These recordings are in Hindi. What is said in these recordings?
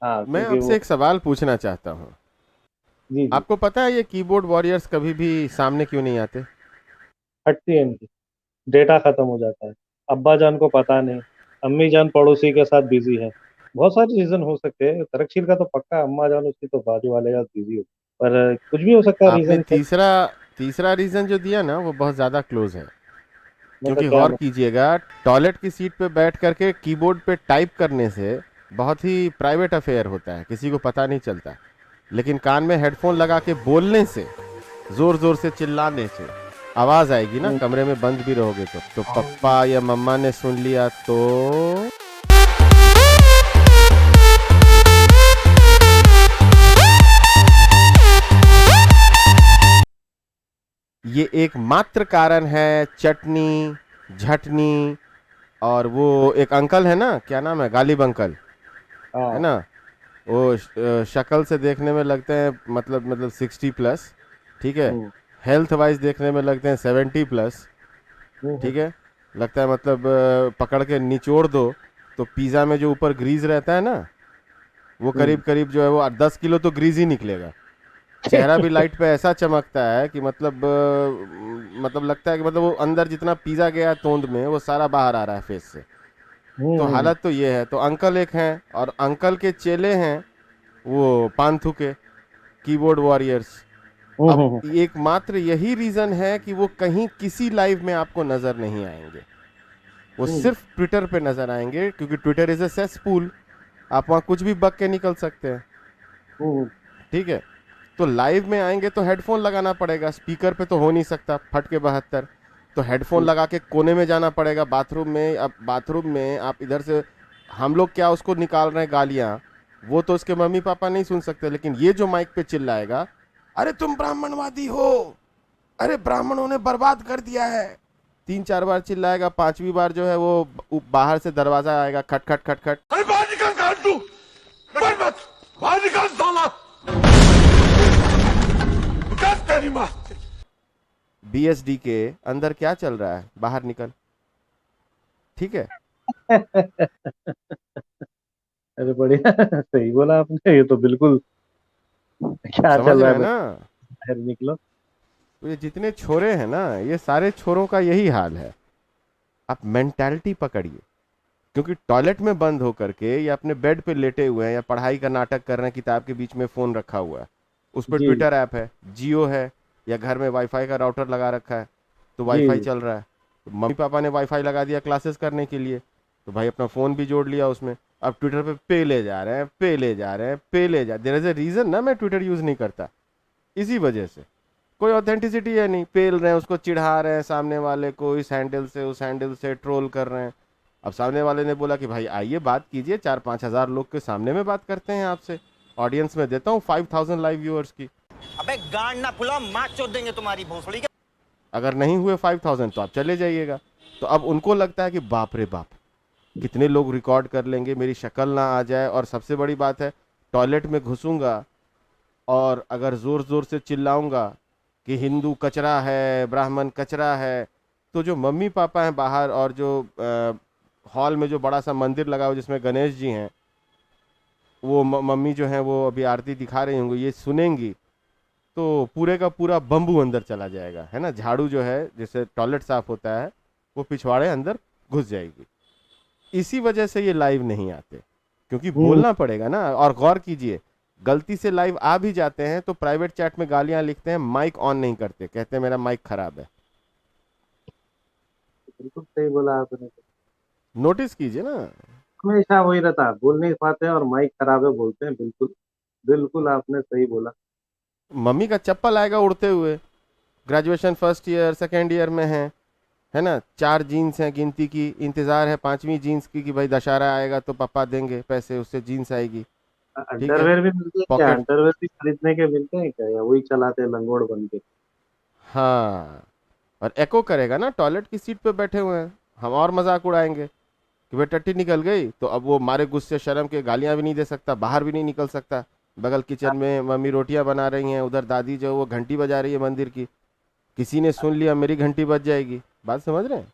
हाँ, मैं क्योंकि आपसे वो। एक सवाल पूछना चाहता हूँ। जी जी। आपको पता है ये कीबोर्ड वॉरियर्स कभी भी सामने क्यों नहीं आते? हटती है इनकी। डेटा खत्म हो जाता है। अब्बा जान को पता नहीं। अम्मी जान पड़ोसी के साथ बिजी है। बहुत सारे रीजन हो सकते हैं, तरकशील का तो पक्का, अम्मा जान उसकी तो बाजू वाले का बिजी हो। पर कुछ भी हो सकता है आपने रीजन। तीसरा तीसरा रीजन जो दिया ना वो बहुत ज़्यादा क्लोज है। मतलब क्योंकि क्या गौर कीजिएगा, टॉयलेट की सीट पे बैठ करके कीबोर्ड पे टाइप करने से बहुत ही प्राइवेट अफेयर होता है, किसी को पता नहीं चलता। लेकिन कान में हेडफोन लगा के बोलने से, जोर जोर से चिल्लाने से आवाज आएगी ना, कमरे में बंद भी रहोगे तो पप्पा या मम्मा ने सुन लिया तो ये एकमात्र कारण है। चटनी, झटनी, और वो एक अंकल है ना, क्या नाम है, गालिब अंकल, है हाँ। ना, वो शक्ल से देखने में लगते हैं मतलब 60+, ठीक है। हम्म हेल्थ वाइज देखने में लगते हैं 70+, हम्म ठीक है। लगता है मतलब पकड़ के निचोड़ दो तो पिज़्ज़ा में जो ऊपर ग्रीज रहता है ना, वो करीब हम्म। करीब जो है वो 10 किलो तो ग्रीज ही निकलेगा। चेहरा भी लाइट पे ऐसा चमकता है कि मतलब मतलब लगता है कि मतलब वो अंदर जितना पिज़्ज़ा गया है तोंद में वो सारा बाहर आ रहा है फेस से। तो हम्म हालत तो ये है। तो अंकल एक हैं और अंकल के चेले हैं वो पांथू के कीबोर्ड वॉरियर्स। हम्म अब हम्म एकमात्र यही रीज़न है कि वो कहीं किसी लाइव में आपको नज़र नहीं आएंगे। वो हम्म सिर्फ ट्विटर पे नज़र आएंगे, क्योंकि ट्विटर इज़ अ सेसपूल। आप वहाँ कुछ भी बक के निकल सकते हैं, हम्म ठीक है। तो लाइव में आएंगे तो हेडफोन लगाना पड़ेगा, स्पीकर पे तो हो नहीं सकता, फट के 72। तो हेडफोन हम्म लगा के कोने में जाना पड़ेगा बाथरूम में। अब बाथरूम में आप इधर से, हम लोग क्या उसको निकाल रहे हैं गालियां, वो तो उसके मम्मी पापा नहीं सुन सकते, लेकिन ये जो माइक पे चिल्लाएगा, अरे तुम ब्राह्मणवादी हो, अरे ब्राह्मणों ने बर्बाद कर दिया है, 3-4 बार चिल्लाएगा, 5वीं बार जो है वो बाहर से दरवाजा आएगा, खट खट खट खट। अरे बाहर निकल काट तू। मर मत। बाहर निकल साला। निकल तेरी माँ। बीएसडी के अंदर क्या चल रहा है, बाहर निकल, ठीक है। अरे बढ़िया। सही बोला आपने, ये तो बिल्कुल। क्या समझ चल रहा रहे है हैं भाई? ना? बाहर निकलो। तो ये जितने छोरे हैं ना, ये सारे छोरों का यही हाल है। आप मेंटालिटी पकड़िए। क्योंकि टॉयलेट में बंद होकर के या अपने बेड पे लेटे हुए हैं या पढ़ाई का नाटक कर रहे हैं, किताब के बीच में फोन रखा हुआ है, उस पर जी ट्विटर ऐप है, जियो है, या घर में वाईफाई का राउटर लगा रखा है तो जी वाईफाई जी। चल रहा है। तो मम्मी पापा ने वाईफाई लगा दिया क्लासेस करने के लिए, तो भाई अपना फोन भी जोड़ लिया उसमें। अब ट्विटर पे ले जा रहे हैं, पे ले जा रहे हैं, पे ले जा, देयर इज अ रीजन ना मैं ट्विटर यूज नहीं करता, इसी वजह से। कोई ऑथेंटिसिटी है नहीं, पेल रहे हैं उसको, चिढ़ा रहे हैं सामने वाले को, इस हैंडल से उस हैंडल से ट्रोल कर रहे हैं। अब सामने वाले ने बोला कि भाई आइए बात कीजिए, 4-5 हज़ार लोग के सामने में बात करते हैं आपसे, ऑडियंस में देता हूँ 5,000 लाइव व्यूअर्स की। अबे गांड ना फुला, मार चोद देंगे तुम्हारी भोसड़ी के। अगर नहीं हुए 5,000 तो आप चले जाइएगा। तो अब उनको लगता है कि बाप रे बाप, कितने लोग रिकॉर्ड कर लेंगे, मेरी शक्ल ना आ जाए। और सबसे बड़ी बात है, टॉयलेट में घुसूंगा और अगर जोर जोर से चिल्लाऊंगा कि हिंदू कचरा है, ब्राह्मण कचरा है, तो जो मम्मी पापा हैं बाहर और जो हॉल में जो बड़ा सा मंदिर लगा हुआ जिसमें गणेश जी हैं, वो मम्मी जो हैं वो अभी आरती दिखा रही होंगी, ये सुनेंगी तो पूरे का पूरा बम्बू अंदर चला जाएगा, है ना। झाड़ू जो है जिससे टॉयलेट साफ होता है, वो पिछवाड़े अंदर घुस जाएगी। इसी वजह से ये लाइव नहीं आते, क्योंकि हम्म। बोलना पड़ेगा ना। और गौर कीजिए, गलती से लाइव आ भी जाते हैं तो प्राइवेट चैट में गालियां लिखते हैं, माइक ऑन नहीं करते, कहते हैं मेरा माइक खराब है। बिल्कुल सही बोला आपने। नोटिस कीजिए ना। हमेशा वही रहता है, बोल नहीं पाते हैं और माइक खराब है बोलते हैं। बिल्कुल। बिल्कुल आपने सही बोला। मम्मी का चप्पल आएगा उड़ते हुए, graduation first year second year में है ना, 4 जीन्स हैं गिनती की, इंतजार है 5वीं जीन्स की कि भाई दशहरा आएगा तो पापा देंगे पैसे, उससे जीन्स आएगी, ठीक है। अंडरवेयर भी मिलते हैं क्या? पॉकेट, अंडरवेयर भी खरीदने के मिलते हैं क्या, या वही चलाते हैं लंगोड़ बन के? हाँ। और एको करेगा ना, टॉयलेट की सीट पे बैठे हुए हैं, हम और मजाक उड़ाएंगे कि भाई टट्टी निकल गई, तो अब वो मारे गुस्से शर्म के गालियां भी नहीं दे सकता, बाहर भी नहीं निकल सकता। बगल किचन में मम्मी रोटियां बना रही हैं, उधर दादी जो है वो घंटी बजा रही है मंदिर की, किसी ने सुन लिया मेरी घंटी बज जाएगी। बात समझ रहे हैं?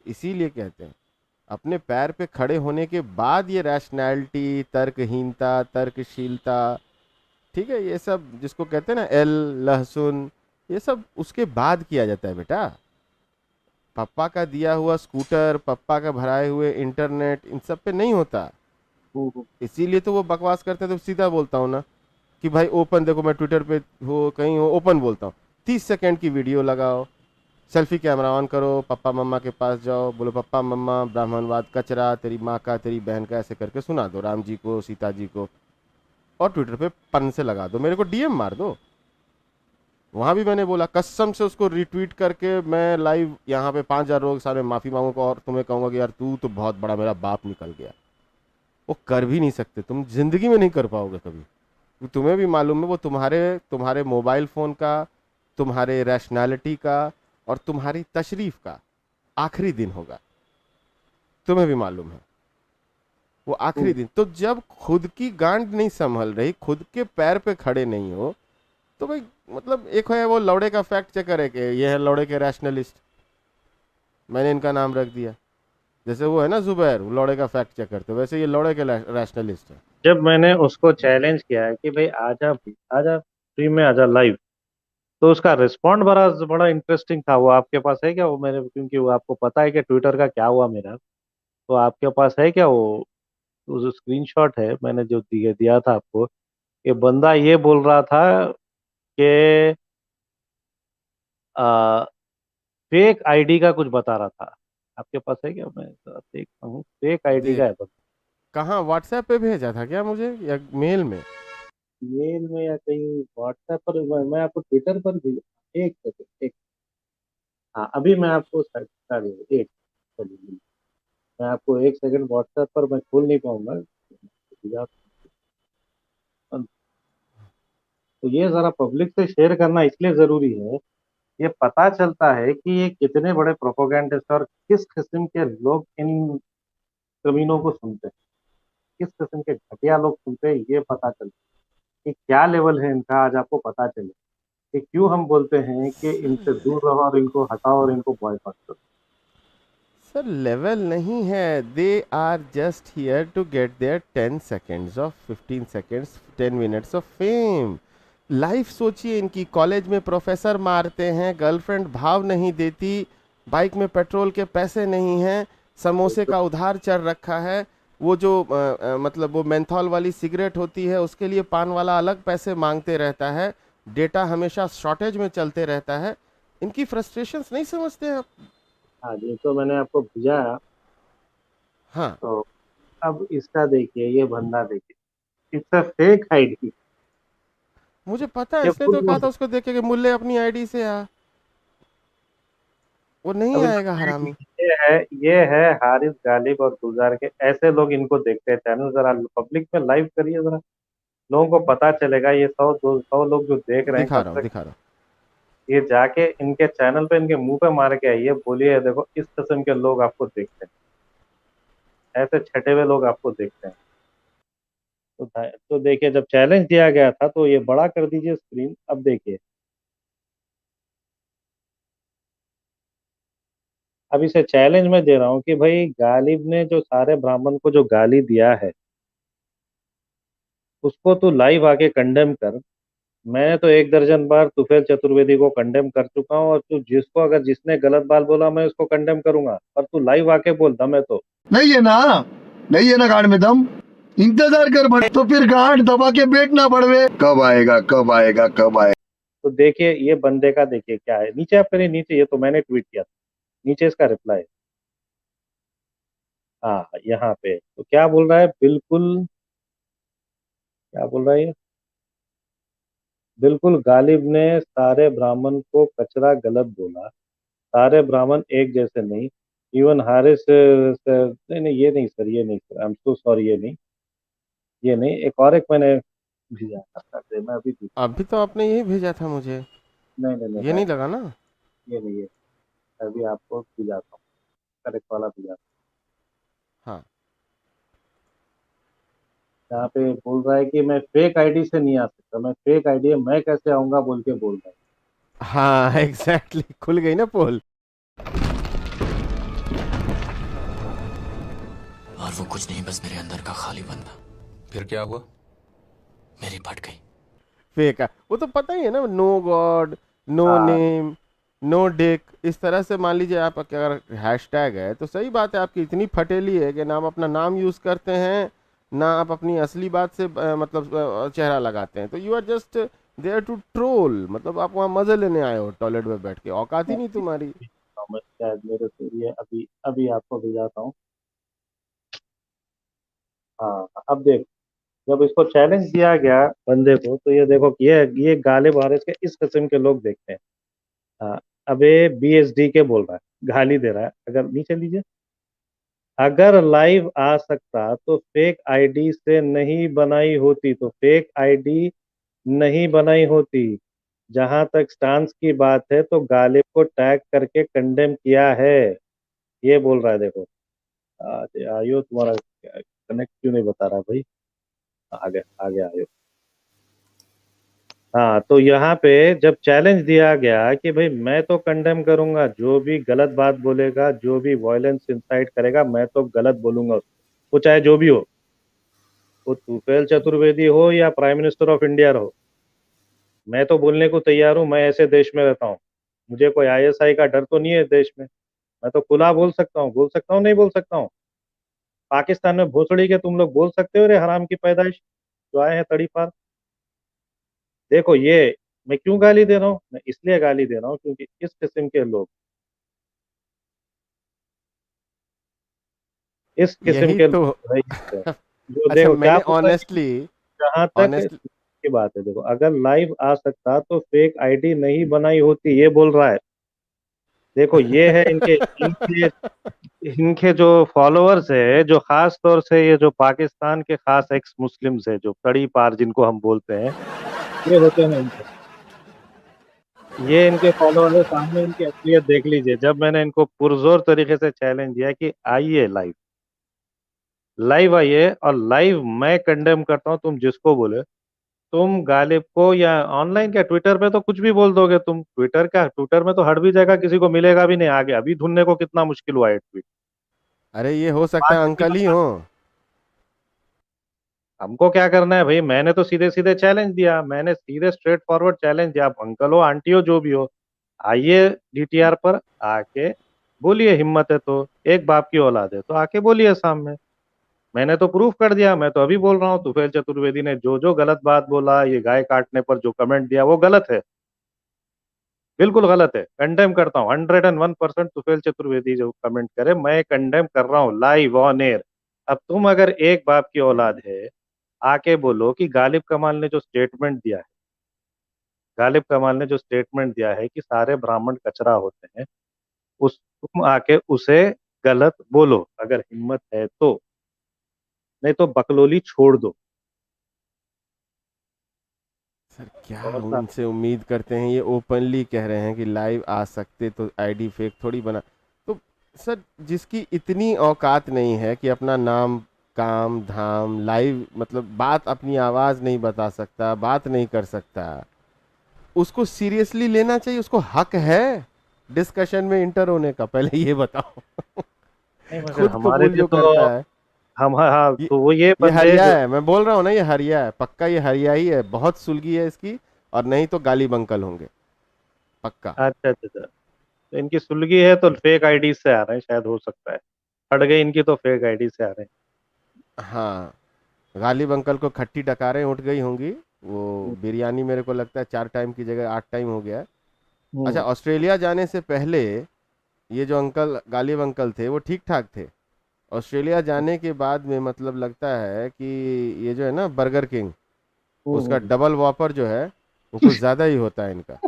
इसीलिए कहते हैं अपने पैर पे खड़े होने के बाद ये रैशनैलिटी, तर्कहीनता, तर्कशीलता, ठीक है, ये सब जिसको कहते हैं ना एल, लहसुन, ये सब उसके बाद किया जाता है बेटा। पप्पा का दिया हुआ स्कूटर, पप्पा का भराए हुए इंटरनेट, इन सब पे नहीं होता। इसीलिए तो वो बकवास करते हैं। तो सीधा बोलता हूँ ना कि भाई ओपन देखो, मैं ट्विटर पे हो कहीं हो, ओपन बोलता हूँ, 30 सेकंड की वीडियो लगाओ, सेल्फी कैमरा ऑन करो, पप्पा मम्मा के पास जाओ, बोलो पप्पा मम्मा ब्राह्मणवाद कचरा, तेरी माँ का तेरी बहन का, ऐसे करके सुना दो राम जी को, सीता जी को, और ट्विटर पे पन से लगा दो, मेरे को डीएम मार दो। वहां भी मैंने बोला कसम से, उसको रिट्वीट करके मैं लाइव यहाँ पे 5,000 लोग सामने माफी मांगूंगा और तुम्हें कहूंगा कि यार तू तो बहुत बड़ा मेरा बाप निकल गया। वो कर भी नहीं सकते, तुम जिंदगी में नहीं कर पाओगे कभी। तुम्हें भी मालूम है वो तुम्हारे तुम्हारे मोबाइल फोन का, तुम्हारे रैशनैलिटी का और तुम्हारी तशरीफ का आखिरी दिन होगा, तुम्हें भी मालूम है वो आखिरी दिन। तो जब खुद की गांड नहीं संभल रही, खुद के पैर पे खड़े नहीं हो, तो भाई मतलब एक है वो लौड़े का फैक्ट चेकर है कि ये है लौड़े के रैशनलिस्ट, मैंने इनका नाम रख दिया। जैसे वो है ना जुबैर, वो लौड़े का फैक्ट चेकर, तो वैसे ये लौड़े के रैशनलिस्ट है। जब मैंने उसको चैलेंज किया है कि भाई आजा, आजा फ्री में, आजा लाइव, तो उसका रिस्पॉन्ड बड़ा बड़ा इंटरेस्टिंग था। वो आपके पास है क्या वो? मेरे, क्योंकि वो आपको पता है कि ट्विटर का क्या हुआ मेरा, तो आपके पास है क्या वो जो स्क्रीनशॉट है मैंने जो दिया था आपको? ये बंदा ये बोल रहा था कि फेक आईडी का कुछ बता रहा था। आपके पास है क्या? मैं जरा देखता हूँ, फेक आईडी का देख, है बंदा। कहाँ व्हाट्सएप पे भेजा था क्या मुझे या मेल में? मेल में या कहीं व्हाट्सएप पर, मैं आपको ट्विटर पर भी, एक सेकंड, एक, हाँ अभी मैं आपको एक, चलिए मैं आपको एक सेकंड व्हाट्सएप पर, मैं खोल नहीं पाऊंगा। तो ये जरा पब्लिक से शेयर करना इसलिए जरूरी है, ये पता चलता है कि ये कितने बड़े प्रोपोगंडिस्ट और किस किस्म के लोग इन कमीनों को सुनते हैं, किस किस्म के घटिया लोग सुनते हैं, ये पता चलता है कि क्या लेवल है इनका। आज आपको पता चले कि क्यों हम बोलते हैं कि इनसे दूर रहो और इनको हटाओ और इनको बॉयकॉट करो। सर लेवल नहीं है, they are just here to get their 10 seconds of 15 seconds 10 minutes of fame. Life सोचिए इनकी, कॉलेज में प्रोफेसर मारते हैं, गर्लफ्रेंड भाव नहीं देती, बाइक में पेट्रोल के पैसे नहीं हैं, समोसे का उधार चढ़ रखा है, वो जो मतलब वो मेंथॉल वाली सिगरेट होती है उसके लिए पान वाला अलग पैसे मांगते रहता है, डेटा हमेशा शॉर्टेज में चलते रहता है। इनकी फ्रस्ट्रेशंस नहीं समझते आप? हाँ जी, तो मैंने आपको भेजा। हाँ, तो अब इसका देखिए, ये बंदा देखिए, इट्स अ फेक आईडी। मुझे पता है, ये इसने खुद तो कहा था उसको देख के कि मुल्ले अपनी आईडी से आ, वो नहीं अब आएगा हरामी। ये है हारिस गालिब और गुलजार के ऐसे लोग, इनको देखते हैं चैनल। जरा पब्लिक में लाइव करिए, जरा लोगों को पता चलेगा। ये 100 200 लोग जो देख रहे हैं, दिखा कम रहा से हूँ कम दिखा रहा हूँ। ये जाके इनके चैनल पे इनके मुंह पे मार के आइए, बोलिए देखो इस किस्म के लोग आपको देखते हैं, ऐसे छटे हुए लोग आपको देखते हैं। तो देखिए, जब चैलेंज दिया गया था तो ये बड़ा कर दीजिए स्क्रीन, अब देखिए। अब इसे चैलेंज में दे रहा हूँ कि भाई गालिब ने जो सारे ब्राह्मण को जो गाली दिया है, उसको तू लाइव आके कंडेम कर। मैं तो 1 दर्जन बार तुफेल चतुर्वेदी को कंडेम कर चुका हूँ, और तू जिसको, अगर जिसने गलत बात बोला, मैं उसको कंडेम करूंगा, पर तू लाइव आके बोल, दम है तो। नहीं है ना, नहीं है ना गांड में दम। इंतजार कर बट, तो फिर गांड दबा के बैठना पड़वे। कब आएगा कब आएगा कब आएगा। तो देखिए ये बंदे का, देखिए क्या है नीचे, आप करिए नीचे, ये तो मैंने ट्वीट किया था, नीचे इसका रिप्लाई। हाँ यहाँ पे तो क्या बोल रहा है, बिल्कुल क्या बोल रहा है ये, बिल्कुल गालिब ने सारे ब्राह्मण को कचरा गलत बोला, सारे ब्राह्मण एक जैसे नहीं, इवन हारिस सर, नहीं नहीं ये नहीं सर, ये नहीं sir, I am so sorry, ये नहीं, एक और एक मैंने भेजा था सर, मैं अभी अभी तो आपने यही भेजा था मुझे, नहीं नहीं नहीं, ये मैं नहीं लगा ना? ये नहीं, ये अभी आपको भिजाता हूँ, करेक्ट वाला भिजाता हाँ, हूँ। यहाँ पे बोल रहा है कि मैं फेक आईडी से नहीं आ सकता, मैं फेक आईडी है, मैं कैसे आऊंगा बोल के बोल रहा है। हाँ एग्जैक्टली, खुल गई ना पोल। वो कुछ नहीं, बस मेरे अंदर का खाली बंदा। फिर क्या हुआ? मेरी फट गई। फेक है वो, तो पता ही है ना, नो गॉड, नो हाँ नेम, नो डिक, इस तरह से मान लीजिए आप अगर हैशटैग है तो सही बात है, आपकी इतनी फटेली है कि ना आप अपना नाम यूज करते हैं, ना आप अपनी असली बात से मतलब चेहरा लगाते हैं, तो you are just there to troll, मतलब आप वहाँ मजे लेने आए हो टॉयलेट में बैठ के, औकात ही नहीं तुम्हारी। मैं शायद मेरे से ये अभी अभी आपको भिजाता हूँ। हाँ अब देख, जब इसको चैलेंज दिया गया बंदे को, तो ये देखो कि ये गालिब वारिस के इस किस्म के लोग देखते हैं। हाँ, अब ये BSD के बोल रहा है, गाली दे रहा है। अगर नीचे लीजिए, अगर लाइव आ सकता तो फेक आईडी से नहीं बनाई होती, तो फेक आईडी नहीं बनाई होती। जहां तक स्टांस की बात है तो गालिब को टैग करके कंडेम किया है, ये बोल रहा है। देखो आयो, तुम्हारा कनेक्ट क्यों नहीं बता रहा भाई? आगे आगे आयो। हाँ, तो यहाँ पे जब चैलेंज दिया गया कि भाई मैं तो कंडेम करूंगा, जो भी गलत बात बोलेगा, जो भी वॉयलेंस इंसाइट करेगा, मैं तो गलत बोलूंगा उसको, वो चाहे जो भी हो, वो तुफैल चतुर्वेदी हो या प्राइम मिनिस्टर ऑफ इंडिया हो। मैं तो बोलने को तैयार हूँ, मैं ऐसे देश में रहता हूँ, मुझे कोई ISI का डर तो नहीं है देश में। मैं तो खुला बोल सकता हूँ, नहीं बोल सकता हूँ? पाकिस्तान में भोसड़ी के तुम लोग बोल सकते हो रे हराम की पैदाइश, जो आए हैं तड़ी पार। देखो ये, मैं क्यों गाली दे रहा हूँ? मैं इसलिए गाली दे रहा हूँ क्योंकि इस किस्म के लोग, इस किस्म यही के तो लोग भाई होते हैं। जो अच्छा, देखो क्या मैंने बोल रहा है, ऑनेस्टली, जहां तक ऑनेस्ट की बात है, देखो अगर लाइव आ सकता तो फेक आईडी नहीं बनाई होती, ये बोल रहा है। देखो ये है इनके इनके इनके जो फॉलोअर्स है, जो खास तौर से ये जो पाकिस्तान के खास एक्स मुस्लिम्स है, जो कड़ी पार जिनको हम बोलते हैं, ये होते हैं इनके, ये इनके फॉलोअर है। सामने इनकी असलियत देख लीजिए। जब मैंने इनको पुरजोर तरीके से चैलेंज दिया कि आइए लाइव, लाइव आइए और लाइव मैं कंडेम करता हूँ, तुम जिसको बोले, तुम गालिब को या ऑनलाइन क्या ट्विटर पे तो कुछ भी बोल दोगे तुम। ट्विटर क्या, ट्विटर में तो हट भी जाएगा, किसी को मिलेगा भी नहीं आगे। अभी ढूंढने को कितना मुश्किल हुआ है ट्वीट। अरे ये हो सकता है 5 MB अंकल ही का। हो। हमको क्या करना है भाई? मैंने तो सीधे सीधे चैलेंज दिया, मैंने सीधे स्ट्रेट फॉरवर्ड चैलेंज दिया। आप अंकल हो, आंटी हो, जो भी हो, आइए DTR पर आके बोलिए। हिम्मत है तो, एक बाप की औलाद है तो आके बोलिए सामने। मैंने तो प्रूफ कर दिया, मैं तो अभी बोल रहा हूँ, तुफैल चतुर्वेदी ने जो जो गलत बात बोला, ये गाय काटने पर जो कमेंट दिया, वो गलत है, बिल्कुल गलत है। कंडेम करता हूँ 101%। तुफैल चतुर्वेदी जो कमेंट करे, मैं कंडेम कर रहा हूँ लाइव ऑन एयर। अब तुम अगर एक बाप की औलाद है, आके बोलो कि गालिब कमाल ने जो स्टेटमेंट दिया है, गालिब कमाल ने जो स्टेटमेंट दिया है कि सारे ब्राह्मण कचरा होते हैं, उस तुम आके उसे गलत बोलो अगर हिम्मत है तो, नहीं तो बकलोली छोड़ दो। सर क्या और उनसे उम्मीद करते हैं, ये ओपनली कह रहे हैं कि लाइव आ सकते तो आईडी फेक थोड़ी बना। तो सर जिसकी इतनी औकात नहीं है कि अपना नाम, काम धाम लाइव, मतलब बात, अपनी आवाज नहीं बता सकता, बात नहीं कर सकता, उसको सीरियसली लेना चाहिए? उसको हक है डिस्कशन में इंटर होने का? पहले ये बताओ। नहीं, मगर खुद हमारे कबूल लिए जो तो करता है। हम, हाँ, ये तो वो ये ये बंदे हरिया जो, है, मैं बोल रहा हूँ ना, ये हरिया है पक्का, ये हरिया ही है, बहुत सुलगी है इसकी, और नहीं तो गाली बंकल होंगे पक्का। अच्छा अच्छा अच्छा, तो इनकी सुलगी है तो फेक आईडी से आ रहे हैं, शायद हो सकता है। हट गई इनकी तो फेक आईडी से आ रहे हाँ, गालिब अंकल को खट्टी डकारें उठ गई होंगी। वो हैं। बिरयानी मेरे को लगता है 4 टाइम की जगह 8 टाइम हो गया है। अच्छा, हम्म। ऑस्ट्रेलिया जाने से पहले ये जो अंकल, गालिब अंकल थे, वो ठीक ठाक थे। ऑस्ट्रेलिया जाने के बाद में मतलब लगता है कि ये जो है ना बर्गर किंग, उसका हम्म। डबल वॉपर जो है वो कुछ ज़्यादा ही होता है इनका।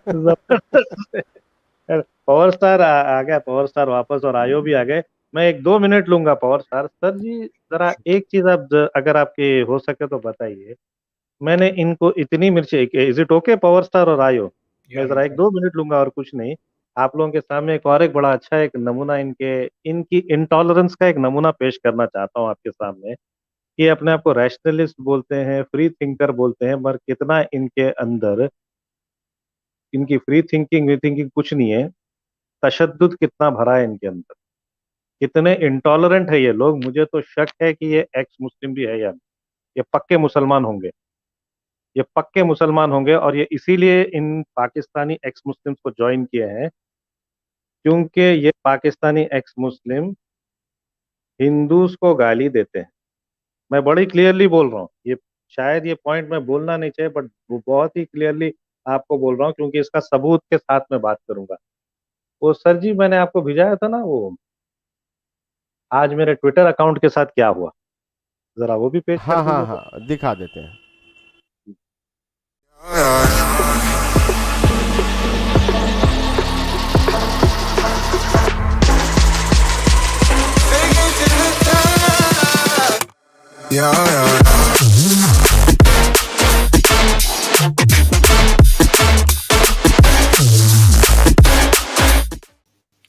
जबरदस्त है। पावर स्टार आ गया, पावर स्टार वापस, और आयो भी आ गए। मैं 1-2 मिनट लूंगा पावर स्टार सर जी। जरा एक चीज आप अगर आपके हो सके तो बताइए। मैंने इनको इतनी मिर्ची, is it okay power star और आयो? मैं जरा 1-2 मिनट लूंगा और कुछ नहीं। आप लोगों के सामने एक और, एक बड़ा अच्छा एक नमूना इनके, इनकी इंटॉलरेंस का एक नमूना पेश करना चाहता हूँ आपके सामने। कि अपने आप को रैशनलिस्ट बोलते हैं, फ्री थिंकर बोलते हैं, मगर कितना इनके अंदर इनकी फ्री थिंकिंग कुछ नहीं है। तशद्दुद कितना भरा है इनके अंदर, कितने इंटॉलरेंट है ये लोग। मुझे तो शक है कि ये एक्स मुस्लिम भी है या नहीं। ये पक्के मुसलमान होंगे, ये पक्के मुसलमान होंगे, और ये इसीलिए इन पाकिस्तानी एक्स मुस्लिम्स को ज्वाइन किए हैं, क्योंकि ये पाकिस्तानी एक्स मुस्लिम हिंदूज को गाली देते हैं। मैं बड़ी क्लियरली बोल रहा हूँ, ये शायद ये पॉइंट मैं बोलना नहीं चाहिए, बट बहुत ही क्लियरली आपको बोल रहा हूँ, क्योंकि इसका सबूत के साथ में बात करूंगा। वो सर जी मैंने आपको भिजाया था ना, वो आज मेरे ट्विटर अकाउंट के साथ क्या हुआ, जरा वो भी पेश कर हाँ हाँ दीजिए। हाँ, दिखा देते हैं। Yeah, yeah.